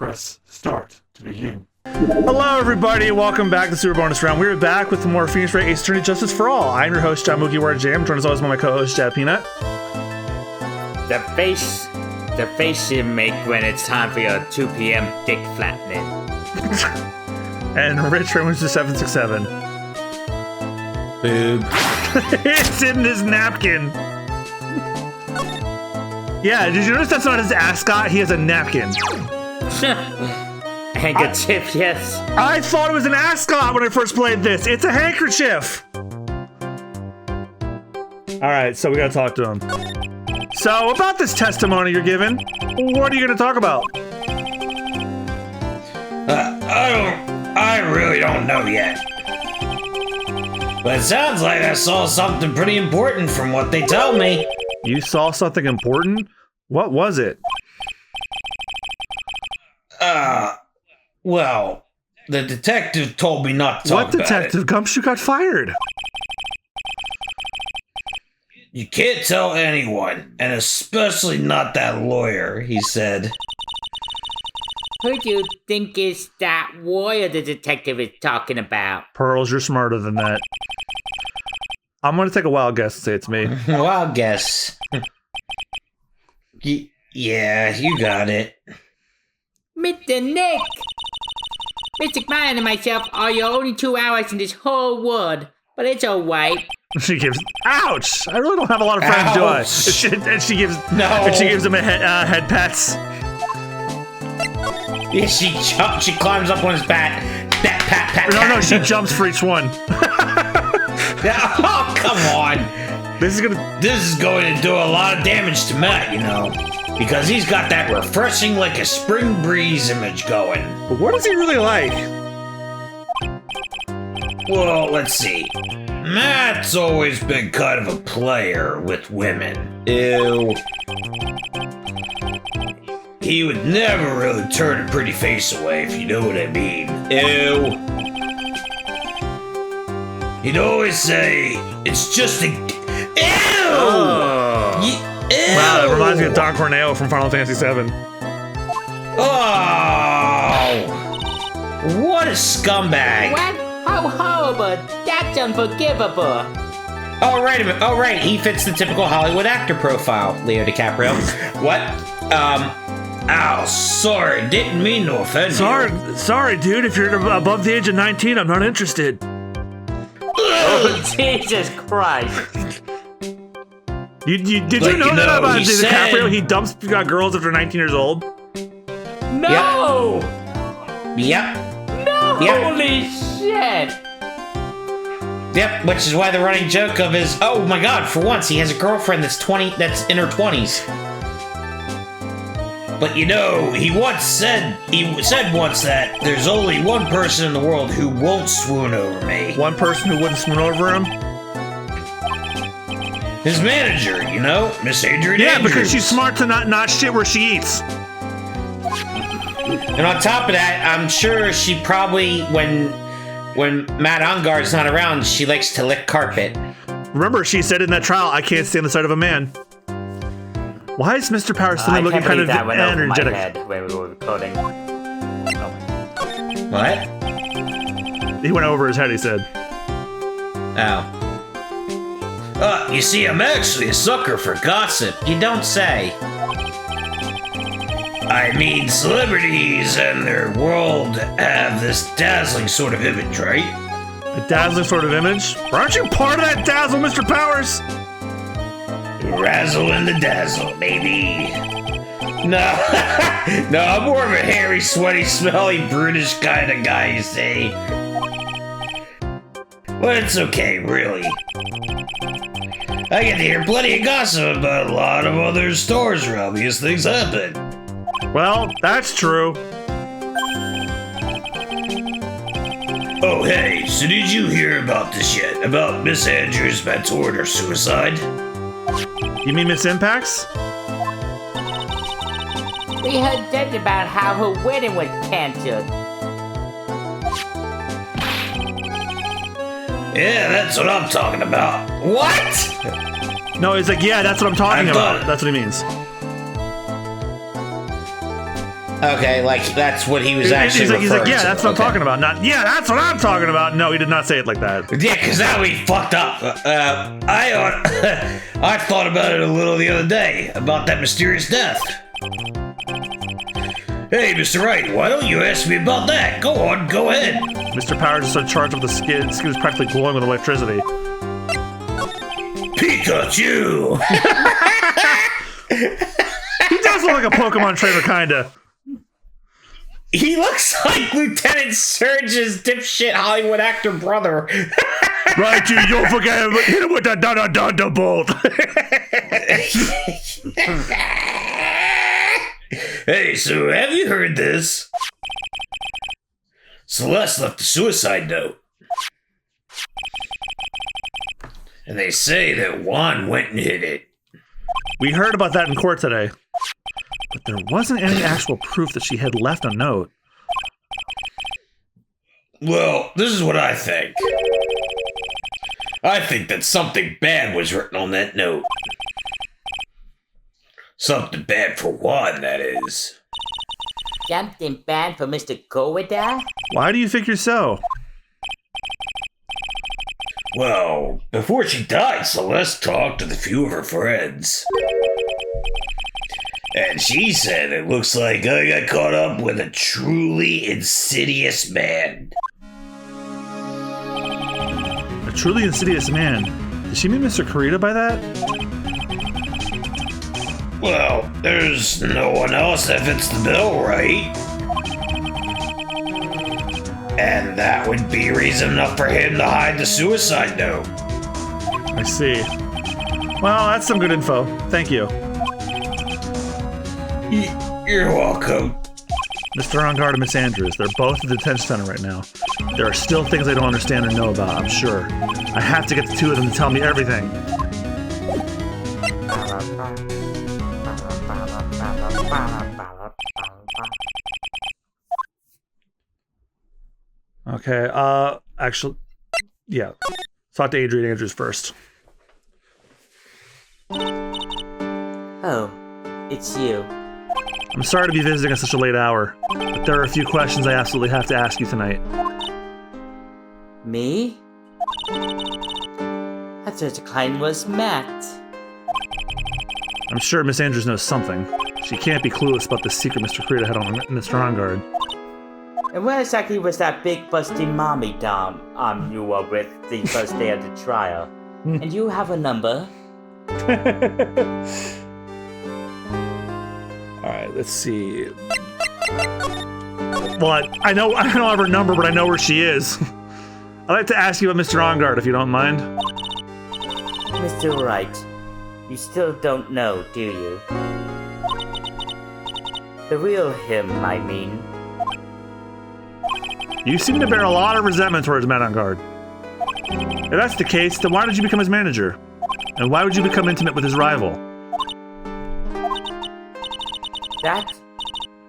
Press start to begin. Hello, everybody. Welcome back to Super Bonus Round. We're back with more Phoenix Wright Ace Attorney Justice for All. I'm your host, John Mookie Ward Jam. Joined as always by my co-host, Jab Peanut. The face you make when it's time for your 2 p.m. dick flattening. And Rich Raymond 767. Boob. It's in this napkin. Yeah, did you notice that's not his ascot? He has a napkin. Handkerchief, yes. I thought it was an ascot when I first played this. It's a handkerchief. All right, so we gotta talk to him. So about this testimony you're giving, what are you gonna talk about? I really don't know yet. But it sounds like I saw something pretty important from what they tell me. You saw something important? What was it? Well, the detective told me not to talk about it. What detective? Gumshoe got fired. You can't tell anyone, and especially not that lawyer, he said. Who do you think is that lawyer the detective is talking about? Pearls, you're smarter than that. I'm gonna take a wild guess and say it's me. Wild guess. Yeah, you got it. Mr. Nick! Mr. Klein and myself are your only 2 hours in this whole world, but it's alright. She gives, ouch! I really don't have a lot of friends, do I? And she gives him a head pats. Yeah, she climbs up on his back. Pat. No, she jumps for each one. Oh, come on. This is going to do a lot of damage to Matt, you know, because he's got that refreshing like a spring breeze image going. But what is he really like? Well, let's see. Matt's always been kind of a player with women. Ew. He would never really turn a pretty face away, if you know what I mean. Ew. He'd always say, it's just a... Ew! Oh. Ew! Wow, that reminds me of Don Corneo from Final Fantasy VII. Oh! What a scumbag. What? How horrible! That's unforgivable! Oh, wait a minute. Oh, right. He fits the typical Hollywood actor profile, Leo DiCaprio. What? Ow, sorry. Didn't mean to offend you. Sorry, dude. If you're above the age of 19, I'm not interested. Oh, Jesus Christ. Did you know that about DiCaprio? He dumps girls if they're 19 years old? No! Yep. No! Yep. Holy shit! Yep, which is why the running joke of his, oh my god, for once he has a girlfriend that's in her 20s. But you know, he said once that there's only one person in the world who won't swoon over me. One person who wouldn't swoon over him? His manager, you know, Miss Adrian Yeah, Andrews. because she's smart to not shit where she eats. And on top of that, I'm sure she probably, when Matt Ongar's not around, she likes to lick carpet. Remember, she said in that trial, I can't stand the sight of a man. Why is Mr. Power suddenly looking kind of energetic? I can't believe that went over my head when we were recording. Oh. What? He went over his head, he said. Oh. You see, I'm actually a sucker for gossip. You don't say. I mean, celebrities and their world have this dazzling sort of image, right? A dazzling sort of image? Aren't you part of that dazzle, Mr. Powers? Razzle and the dazzle, baby. No, I'm more of a hairy, sweaty, smelly, brutish kind of guy, you see. But it's okay, really. I get to hear plenty of gossip about a lot of other stores where obvious things happen. Well, that's true. Oh, hey, so did you hear about this yet? About Miss Andrews' mentor and her suicide? You mean Miss Impacts? We heard that about how her wedding was canceled. Yeah, that's what I'm talking about. What? No, he's like, yeah, that's what I'm talking about. That's what he means. Okay, like that's what he was actually he's like, referring yeah, to. that's what I'm talking about. Not, yeah, that's what I'm talking about. No, he did not say it like that. Yeah, because that would be fucked up. I thought about it a little the other day, about that mysterious death. Hey, Mr. Wright, why don't you ask me about that? Go on, go ahead. Mr. Powers is so charged with the skin. The skin is practically glowing with electricity. Pikachu! He does look like a Pokemon trainer, kinda. He looks like Lieutenant Surge's dipshit Hollywood actor brother. Right, you don't forget him. Hit him with the Thunderbolt. Hey, so have you heard this? Celeste left a suicide note. And they say that Juan went and hid it. We heard about that in court today. But there wasn't any actual proof that she had left a note. Well, this is what I think. I think that something bad was written on that note. Something bad for Juan, that is. Something bad for Mr. Kowada? Why do you figure so? Well, before she died, Celeste talked with a few of her friends. And she said it looks like I got caught up with a truly insidious man. A truly insidious man? Did she mean Mr. Kurita by that? Well, there's no one else that fits the bill, right? And that would be reason enough for him to hide the suicide note. I see. Well, that's some good info. Thank you. You're welcome. Mr. Ongard and Miss Andrews, they're both at the detention center right now. There are still things I don't understand or know about, I'm sure. I have to get the two of them to tell me everything. Okay, actually, yeah. Talk to Adrian Andrews first. Oh, it's you. I'm sorry to be visiting at such a late hour, but there are a few questions I absolutely have to ask you tonight. Me? I thought the client was Matt. I'm sure Miss Andrews knows something. She can't be clueless about the secret Mr. Kurita had on Mr. Ongard. And where exactly was that big busty mommy down you were with the first day of the trial? And you have a number? Alright, let's see. Well, I don't have her number, but I know where she is. I'd like to ask you about Mr. Ongard, if you don't mind. Mr. Wright, you still don't know, do you? The real him, I mean. You seem to bear a lot of resentment towards Matt Ongard. If that's the case, then why did you become his manager? And why would you become intimate with his rival? That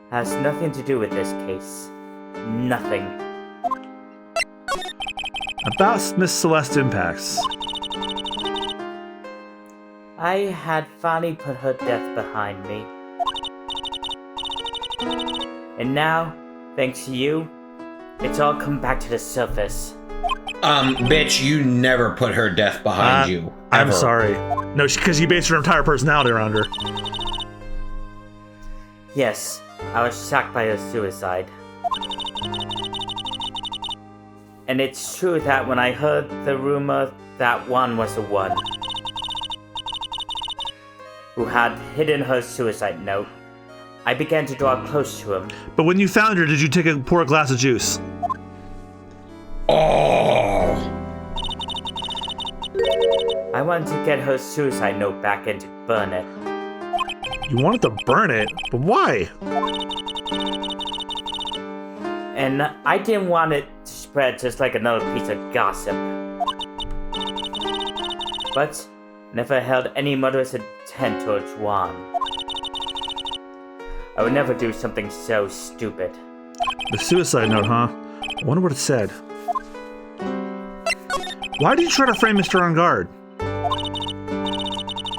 has nothing to do with this case. Nothing. About Miss Celeste Impacts. I had finally put her death behind me. And now, thanks to you, it's all come back to the surface. Bitch, you never put her death behind you. Ever. I'm sorry. No, because you based her entire personality around her. Yes, I was shocked by her suicide. And it's true that when I heard the rumor that Juan was the one who had hidden her suicide note, I began to draw close to him. But when you found her, did you pour a glass of juice? Oh! I wanted to get her suicide note back and to burn it. You wanted to burn it? But why? And I didn't want it to spread just like another piece of gossip. But I never held any murderous intent towards Juan. I would never do something so stupid. The suicide note, huh? I wonder what it said. Why did you try to frame Mr. Ongard?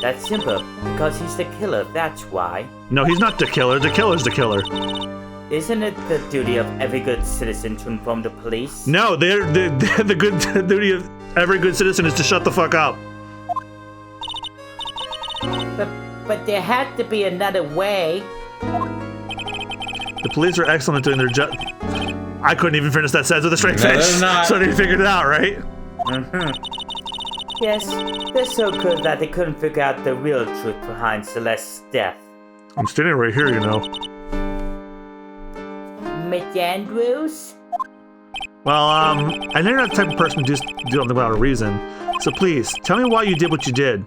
That's simple, because he's the killer, that's why. No, he's not the killer. The killer's the killer. Isn't it the duty of every good citizen to inform the police? No, the good duty of every good citizen is to shut the fuck up. But there has to be another way. The police are excellent at doing their job. I couldn't even finish that sentence with a straight face. So they figured it out, right? Yes, they're so good that they couldn't figure out the real truth behind Celeste's death. I'm standing right here, you know. Miss Andrews? Well, I know you're not the type of person to do something without a reason. So please, tell me why you did what you did.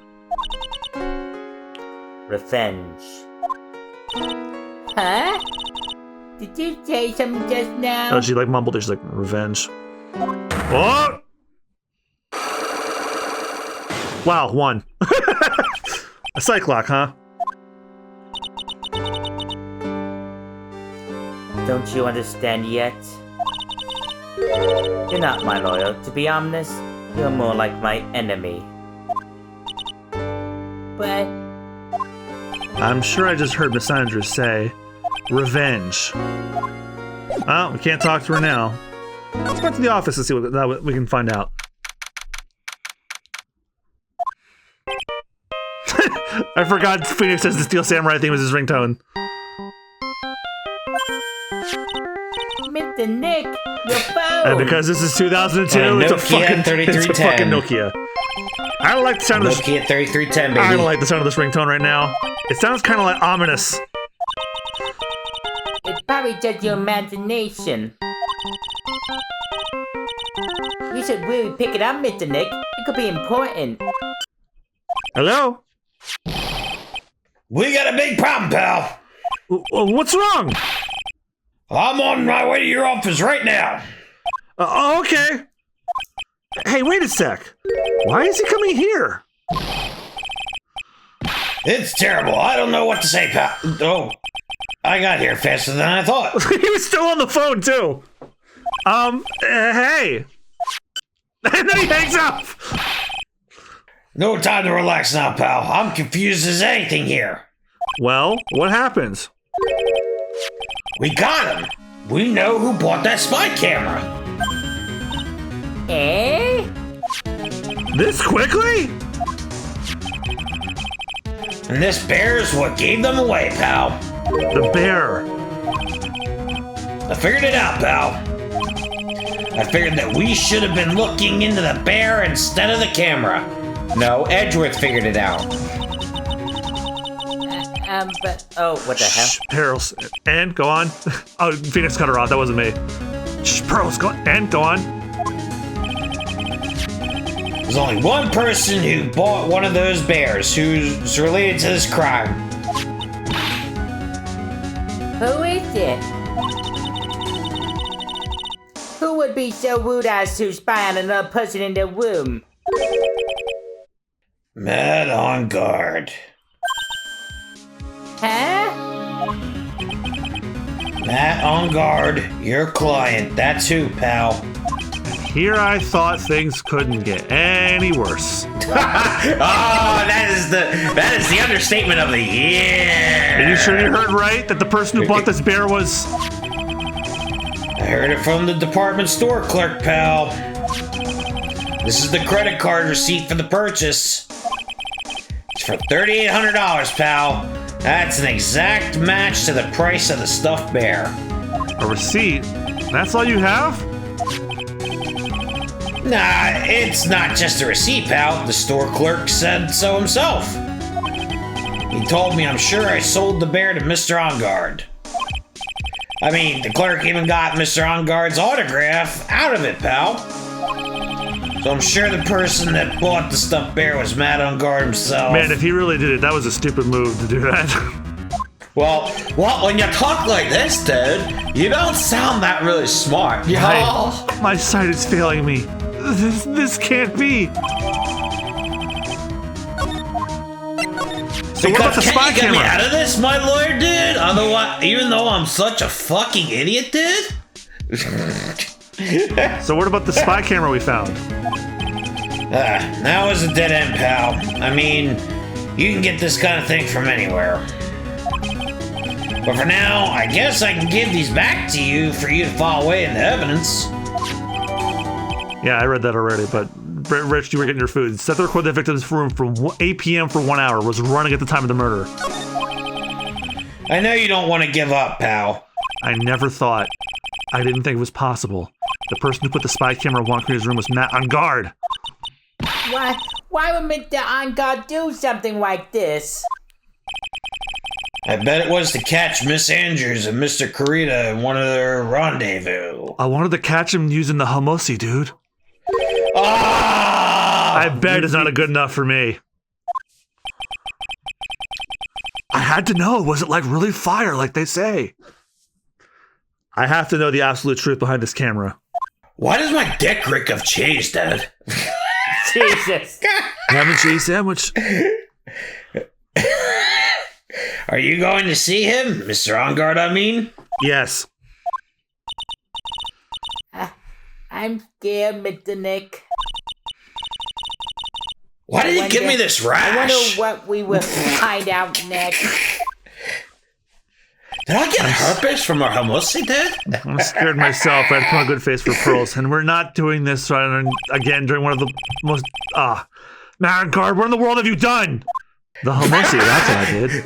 Revenge. Huh? Did you say something just now? Oh, she like mumbled it. She's like, revenge. What? Wow, 1. A psych lock, huh? Don't you understand yet? You're not my lawyer. To be honest, you're more like my enemy. But I'm sure I just heard Miss Andrews say, revenge. Well, we can't talk to her now. Let's go to the office and see what we can find out. I forgot Phoenix says the Steel Samurai theme was his ringtone. Mr. Nick, your phone! And because this is 2002, it's a fucking 3310. Nokia. I don't like the sound of this. Nokia 3310, baby. I don't like the sound of this ringtone right now. It sounds kind of like ominous. It's probably just your imagination. You should really pick it up, Mr. Nick. It could be important. Hello? We got a big problem, pal. What's wrong? I'm on my way to your office right now. Okay. Hey, wait a sec. Why is he coming here? It's terrible. I don't know what to say, pal. Oh, I got here faster than I thought. He was still on the phone, too. Hey. And then he hangs up. No time to relax now, pal. I'm confused as anything here. Well, what happens? We got him. We know who bought that spy camera. Eh? This quickly? And this bear's what gave them away, pal. The bear. I figured it out, pal. I figured that we should have been looking into the bear instead of the camera. No, Edgeworth figured it out. What the hell? Shh, Pearls. And go on. Oh, Phoenix cut her off. That wasn't me. Shh, Pearls, go on. And go on. There's only one person who bought one of those bears who's related to this crime. Who is it? Who would be so rude as to spy on another person in the room? Matt on guard. Huh? Matt on guard, your client. That's who, pal. Here I thought things couldn't get any worse. Oh, that is the understatement of the year. Are you sure you heard right? That the person who bought this bear was... I heard it from the department store clerk, pal. This is the credit card receipt for the purchase. It's for $3,800, pal. That's an exact match to the price of the stuffed bear. A receipt? That's all you have? Nah, it's not just a receipt, pal. The store clerk said so himself. He told me I'm sure I sold the bear to Mr. On Guard. I mean, the clerk even got Mr. On Guard's autograph out of it, pal. So I'm sure the person that bought the stuffed bear was Matt On Guard himself. Man, if he really did it, that was a stupid move to do that. Well, when you talk like this, dude, you don't sound that really smart. My sight is failing me. This can't be. So what about the spy Can you get me camera? out of this, my lawyer, dude? Otherwise, even though I'm such a fucking idiot, dude. So what about the spy camera we found? That was a dead end, pal. I mean, you can get this kind of thing from anywhere. But for now, I guess I can give these back to you for you to file away in the evidence. Yeah, I read that already, but Rich, you were getting your food. Seth recorded the victim's room from 8 p.m. for 1 hour, was running at the time of the murder. I know you don't want to give up, pal. I never thought. I didn't think it was possible. The person who put the spy camera in Juan Carita's room was Matt on guard. Why would Mr. On-Guard do something like this? I bet it was to catch Miss Andrews and Mr. Carita in one of their rendezvous. I wanted to catch him using the Hamosi, dude. Ah! I bet it's not good enough for me. I had to know, was it like really fire like they say? I have to know the absolute truth behind this camera. Why does my dick reek of cheese, Dad? Jesus. Ham and cheese sandwich. Are you going to see him, Mr. On Guard, I mean? Yes. I'm scared, Mr. Nick. Why did you give me this rash? I wonder what we will find out next. Did I get herpes from our Hamosi, Dad? I'm scared myself. I had to put on a good face for pearls. And we're not doing this again during one of the most... Matt Guard, what in the world have you done? The Hamosi, that's what I did.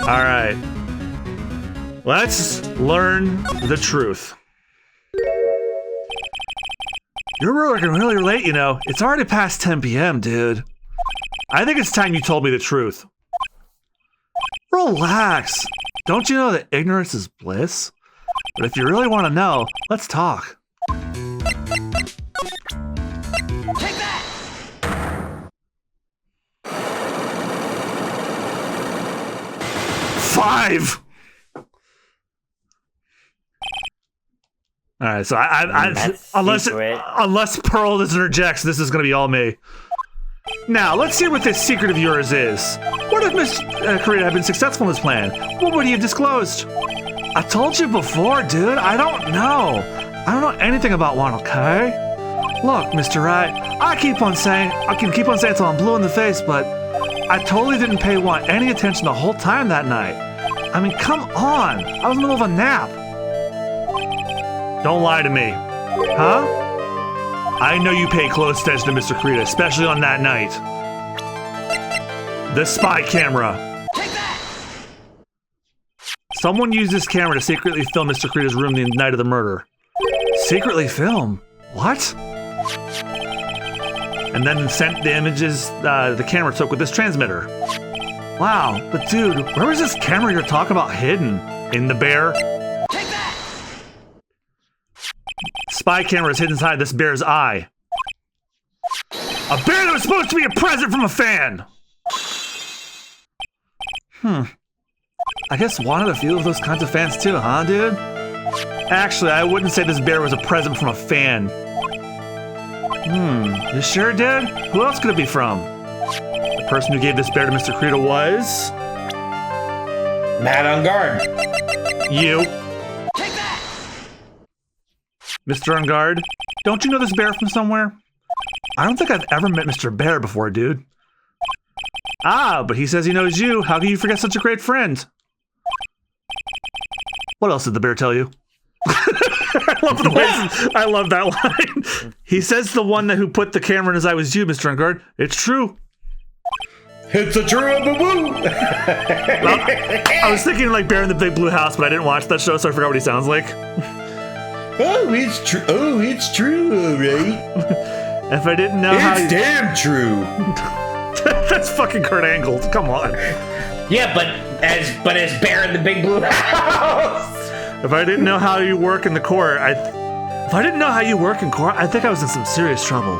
Alright. Let's learn the truth. You're working really late, you know. It's already past 10 p.m., dude. I think it's time you told me the truth. Relax. Don't you know that ignorance is bliss? But if you really want to know, let's talk. Take that! 5! Alright, so unless Pearl interjects, this is gonna be all me. Now, let's see what this secret of yours is. What if Miss Carita had been successful in this plan? What would he have disclosed? I told you before, dude. I don't know. I don't know anything about Juan, okay? Look, Mr. Wright, I can keep on saying until I'm blue in the face, but I totally didn't pay Juan any attention the whole time that night. I mean, come on. I was in the middle of a nap. Don't lie to me. Huh? I know you pay close attention to Mr. Carita, especially on that night. The spy camera. Take that! Someone used this camera to secretly film Mr. Carita's room the night of the murder. Secretly film? What? And then sent the images the camera took with this transmitter. Wow, but dude, where was this camera you're talking about hidden? In the bear? Take that! Spy camera is hidden inside this bear's eye. A bear that was supposed to be a present from a fan! I guess wanted a few of those kinds of fans too, huh, dude? Actually, I wouldn't say this bear was a present from a fan. You sure, dude? Who else could it be from? The person who gave this bear to Mr. Carita was... Matt on Guard. You. Take that! Mr. On Guard, don't you know this bear from somewhere? I don't think I've ever met Mr. Bear before, dude. Ah, but he says he knows you. How can you forget such a great friend? What else did the bear tell you? I love that line. He says the one who put the camera in his eye was you, Mr. On Guard. It's true. It's a true boo-boo! I was thinking like Bear in the Big Blue House, but I didn't watch that show, so I forgot what he sounds like. Oh, it's true. Oh, it's true, all right. If I didn't know how... It's damn true. That's fucking Kurt Angle. Come on. Yeah, but as Bear in the Big Blue House. If I didn't know how you work in the court, if I didn't know how you work in court, I think I was in some serious trouble.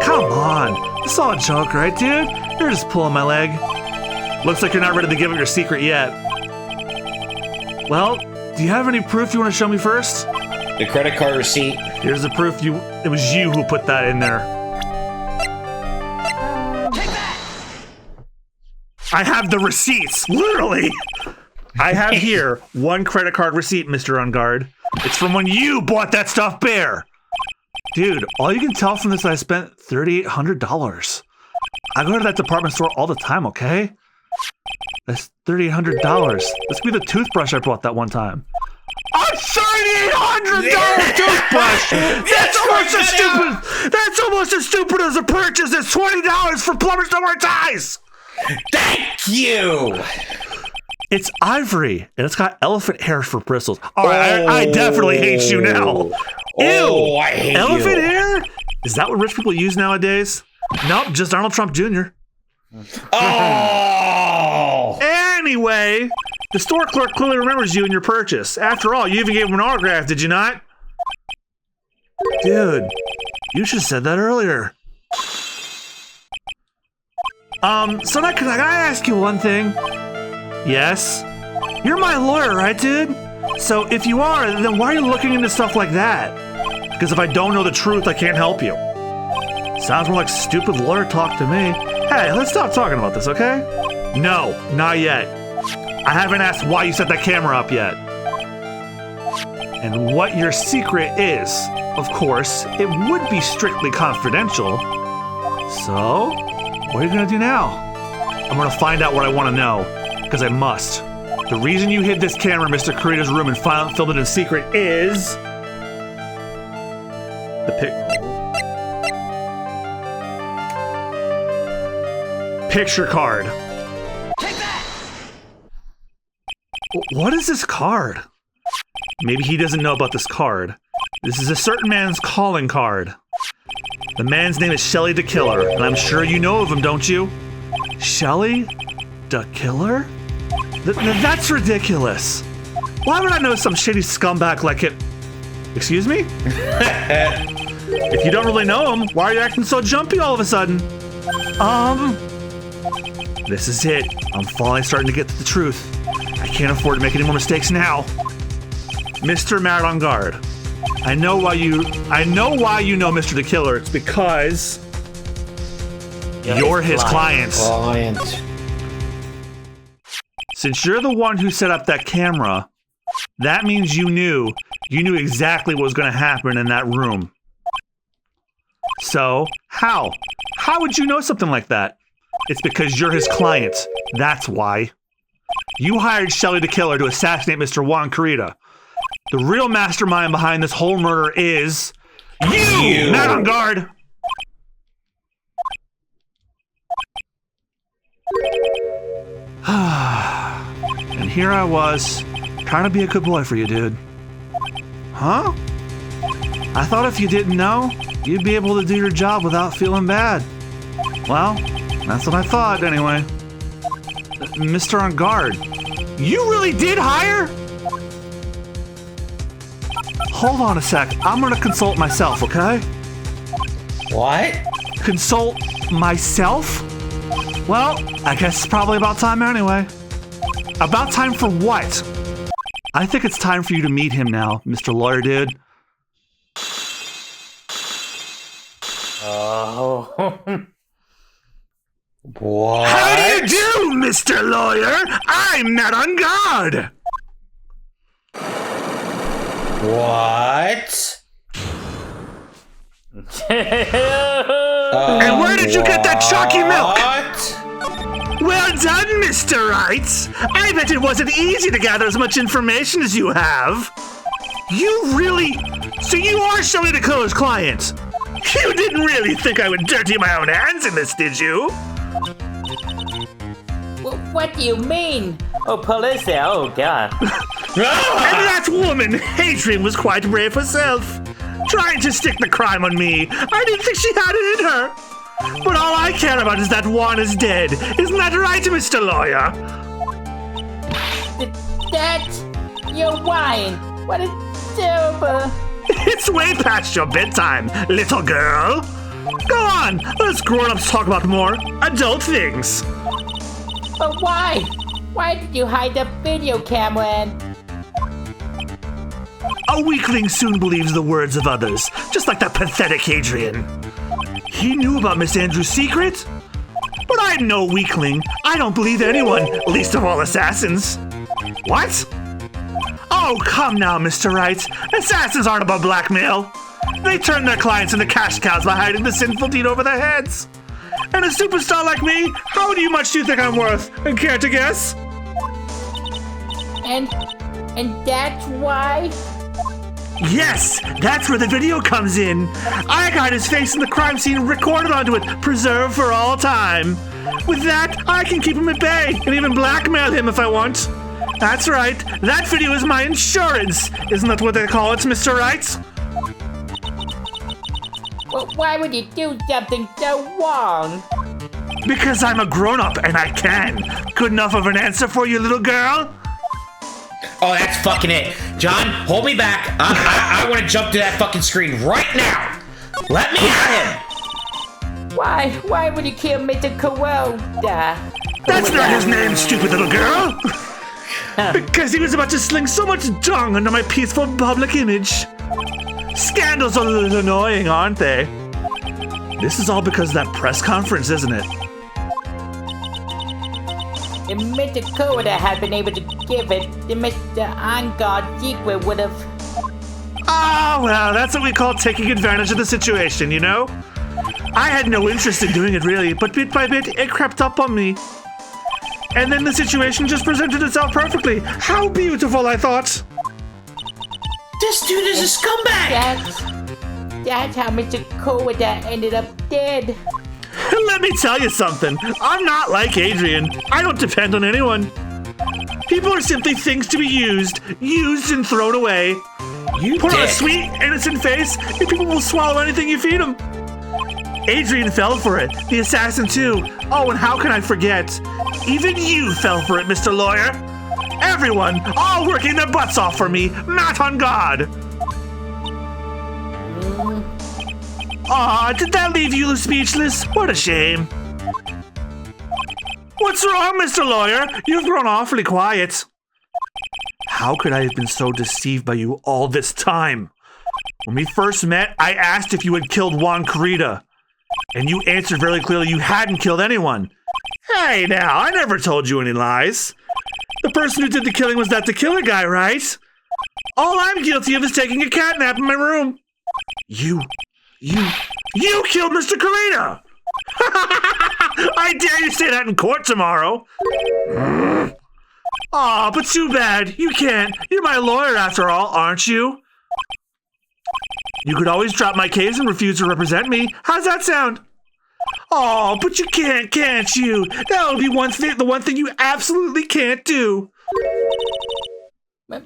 Come on. It's all a joke, right, dude? You're just pulling my leg. Looks like you're not ready to give up your secret yet. Well, do you have any proof you want to show me first? The credit card receipt. Here's the proof it was you who put that in there. Take that! I have the receipts, literally. I have here one credit card receipt, Mr. On Guard. It's from when you bought that stuffed bear. Dude, all you can tell from this is I spent $3,800. I go to that department store all the time, okay? That's $3,800. This could be the toothbrush I bought that one time. A $3,800 toothbrush! That's almost as stupid as a purchase as $20 for plumbers no more ties! Thank you! It's ivory, and it's got elephant hair for bristles. All right, I definitely hate you now. Ew! I hate Elephant you. hair? Is that what rich people use nowadays? Nope, just Donald Trump Jr. Oh! Anyway, the store clerk clearly remembers you and your purchase. After all, you even gave him an autograph, did you not? Dude, you should have said that earlier. So now, can I ask you one thing? Yes? You're my lawyer, right, dude? So if you are, then why are you looking into stuff like that? Because if I don't know the truth, I can't help you. Sounds more like stupid lawyer talk to me. Hey, let's stop talking about this, okay? No, not yet. I haven't asked why you set that camera up yet. And what your secret is. Of course, it would be strictly confidential. So, what are you gonna do now? I'm gonna find out what I want to know, because I must. The reason you hid this camera in Mr. Kurita's room and filmed it in secret is... Picture card. Take that! What is this card? Maybe he doesn't know about this card. This is a certain man's calling card. The man's name is Shelly the Killer, and I'm sure you know of him, don't you? Shelly the Killer? That's ridiculous. Why would I know some shitty scumbag like him? Excuse me? If you don't really know him, why are you acting so jumpy all of a sudden? This is it. I'm finally starting to get to the truth. I can't afford to make any more mistakes now. Mr. Mad on Guard. I know why you know Mr. the Killer. It's because you're his client. Since you're the one who set up that camera, that means you knew exactly what was going to happen in that room. So, how? How would you know something like that? It's because you're his client. That's why. You hired Shelly the Killer to assassinate Mr. Juan Kurita. The real mastermind behind this whole murder is... You! Mad on Guard! And here I was, trying to be a good boy for you, dude. Huh? I thought if you didn't know, you'd be able to do your job without feeling bad. Well, that's what I thought, anyway. Mr. On Guard, you really did hire? Hold on a sec. I'm gonna consult myself, okay? What? Consult myself? Well, I guess it's probably about time anyway. About time for what? I think it's time for you to meet him now, Mr. Lawyer Dude. Oh. What? How do you do, Mr. Lawyer? I'm not on guard. What? And where did you get that chalky milk? What? Well done, Mr. Wright. I bet it wasn't easy to gather as much information as you have. You really... So you are Shelly the Killer's client? You didn't really think I would dirty my own hands in this, did you? What do you mean? Oh, police there. Oh, God. And that woman, Hadrian, was quite brave herself. Trying to stick the crime on me. I didn't think she had it in her. But all I care about is that Juan is dead. Isn't that right, Mr. Lawyer? That's your wine. What a terrible... It's way past your bedtime, little girl. Go on, let's grown-ups talk about more adult things. But why? Why did you hide the video camera in? A weakling soon believes the words of others, just like that pathetic Hadrian. He knew about Miss Andrews' secret? But I'm no weakling. I don't believe anyone, least of all assassins. What? Oh, come now, Mr. Wright. Assassins aren't above blackmail. They turn their clients into cash cows by hiding the sinful deed over their heads. And a superstar like me, how much do you think I'm worth? And care to guess? And that's why? Yes, that's where the video comes in. I got his face in the crime scene recorded onto it, preserved for all time. With that, I can keep him at bay and even blackmail him if I want. That's right, that video is my insurance. Isn't that what they call it, Mr. Wright? Well, why would you do something so wrong? Because I'm a grown-up and I can. Good enough of an answer for you, little girl? Oh, that's fucking it. John, hold me back. I want to jump to that fucking screen right now. Let me at him. Why would you kill Mr. Kuroda? That's not his name, stupid little girl. Because he was about to sling so much dung under my peaceful public image. Scandals are a little annoying, aren't they? This is all because of that press conference, isn't it? If Mr. Kuroda had been able to give it, then Mr. Angard secret would have... Ah, well, that's what we call taking advantage of the situation, you know? I had no interest in doing it, really, but bit by bit, it crept up on me. And then the situation just presented itself perfectly. How beautiful, I thought. This dude is a scumbag. That's how Mr. Kuroda ended up dead. Let me tell you something. I'm not like Adrian. I don't depend on anyone. People are simply things to be used and thrown away. You Put on a dick. sweet, innocent face, and people will swallow anything you feed them. Adrian fell for it. The assassin, too. Oh, and how can I forget? Even you fell for it, Mr. Lawyer. Everyone, all working their butts off for me, not on God. Aw, did that leave you speechless? What a shame. What's wrong, Mr. Lawyer? You've grown awfully quiet. How could I have been so deceived by you all this time? When we first met, I asked if you had killed Juan Corrida, and you answered very clearly you hadn't killed anyone. Hey, now, I never told you any lies. The person who did the killing was that the killer guy, right? All I'm guilty of is taking a cat nap in my room. You killed Mr. Corrida! I dare you say that in court tomorrow. Aw, but too bad. You can't. You're my lawyer after all, aren't you? You could always drop my case and refuse to represent me. How's that sound? Oh, but you can't you? That would be the one thing you absolutely can't do.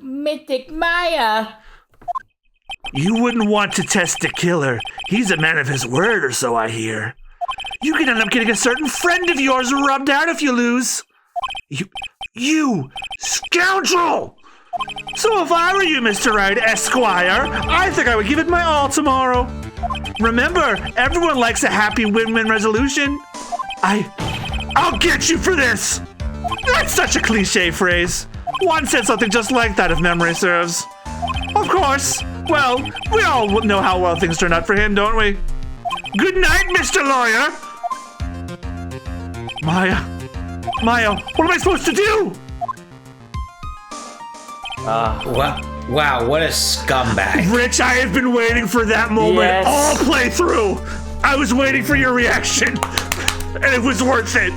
Mystic Maya. You wouldn't want to test the killer. He's a man of his word, or so I hear. You could end up getting a certain friend of yours rubbed out if you lose. You scoundrel! So if I were you, Mr. Wright, Esquire, I think I would give it my all tomorrow. Remember, everyone likes a happy win-win resolution. I'll get you for this! That's such a cliche phrase. One said something just like that if memory serves. Of course. Well, we all know how well things turned out for him, don't we? Good night, Mr. Lawyer! Maya, what am I supposed to do? Wow, what a scumbag. Rich, I have been waiting for that moment Yes. all playthrough. I was waiting for your reaction, and it was worth it.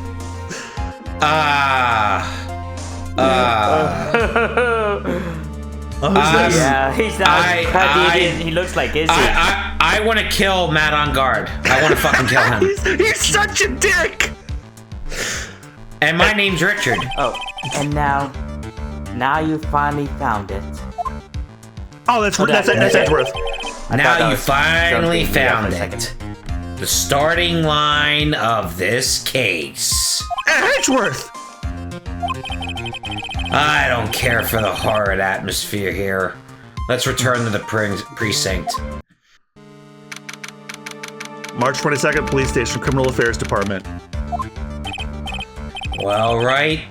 Yeah, he's not. He looks like, is he? I want to kill Matt on guard. I want to fucking kill him. He's such a dick. And my name's Richard. Oh, and now you finally found it. Oh, that's Edgeworth. Now you finally found it. The starting line of this case. Edgeworth. I don't care for the horrid atmosphere here. Let's return to the precinct. March 22nd, Police Station, Criminal Affairs Department. Well, Wright,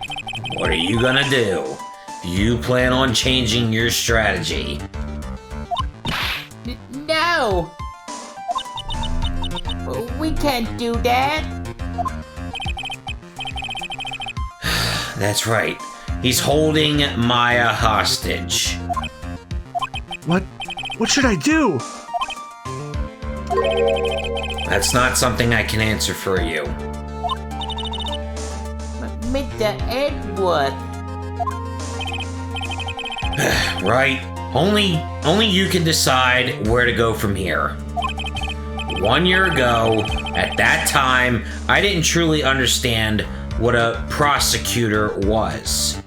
what are you gonna do? Do you plan on changing your strategy? No. We can't do that. That's right. He's holding Maya hostage. What should I do? That's not something I can answer for you. Mr. Edward. Right? Only you can decide where to go from here. 1 year ago, at that time, I didn't truly understand what a prosecutor was.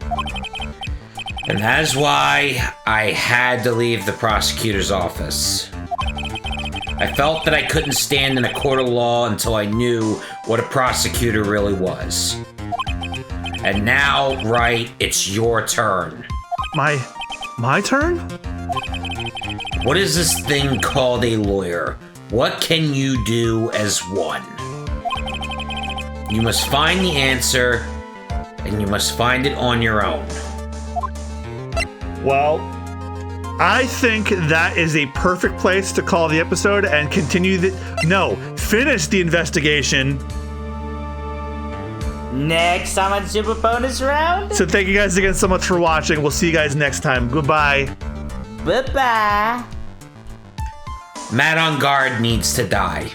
And that is why I had to leave the prosecutor's office. I felt that I couldn't stand in a court of law until I knew what a prosecutor really was. And now, Wright, it's your turn. My turn? What is this thing called a lawyer? What can you do as one? You must find the answer, and you must find it on your own. Well, I think that is a perfect place to call the episode and continue finish the investigation. Next time on Super Bonus Round. So thank you guys again so much for watching. We'll see you guys next time. Goodbye. Bye-bye. Matt on guard needs to die.